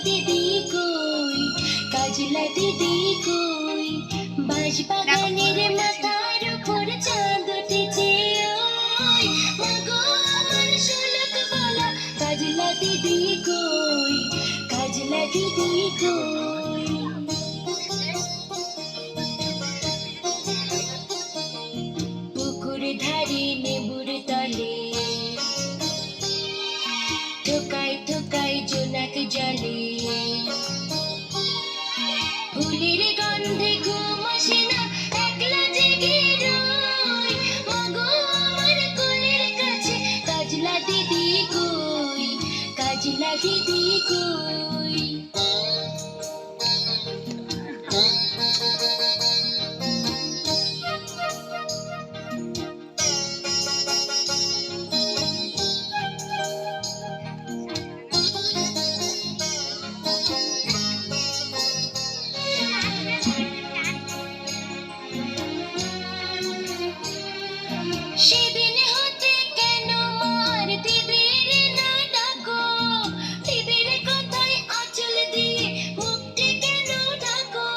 দিদি কই, কাজলা দিদি কই, বাঁশবাগানের মাথার উপর চাঁদ উঠেছে ওই, মাগো আমার শোলক বলা কাজলা দিদি কই, কাজলা দিদি কই। পুকুর ধারে নেবুর তলে থোকায় থোকায় জোনাক জলে, ফুলের গন্ধে ঘুম আসে না একলা জেগে রই, মাগো আমার কোলের কাছে কাজলা দিদি কই, কাজলা দিদি কই। সেদিন হতে কেন মার দিদির না ডাকো, দিদির কথায় আঁচল দিয়ে মুখটি কেন ঢাকো।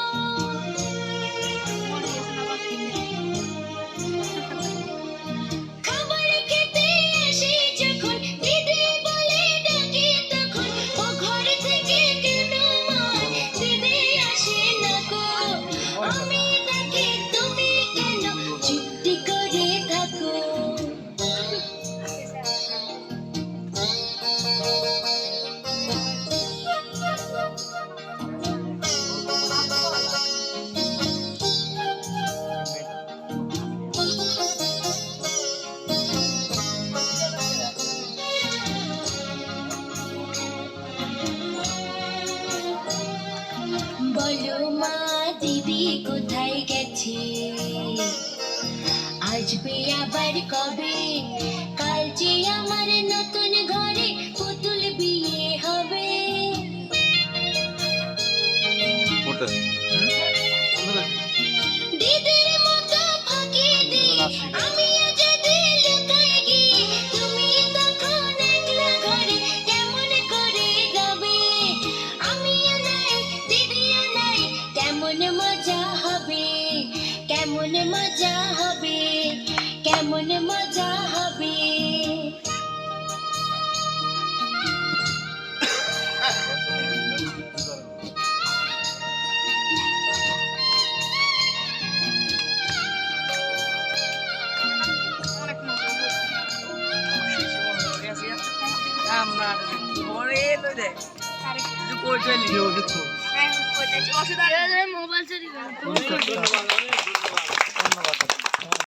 খাবার খেতে আসি যখন দিদি বলে ডাকে তখন, ও ঘর থেকে কেন মার দিদি আসে না গো, আমি ডাকি তুমি কেন চুপটি করে থাকো। বলো মা দিদি কোথায় গেছে, আসবে আবার কবে, কাল যে আমার নতুন ঘরে পুতুল বিয়ে হবে। দিদির মতো ফাঁকি দিয়ে আমিও যদি লুকাই গিয়ে, তুমি তখন একলা ঘরে কেমন করে যাবে, আমিও নাই দিদিও নাই, কেমন মজা হবে, কেমন মজা হবে, কেমন মজা হবে। মোবাইল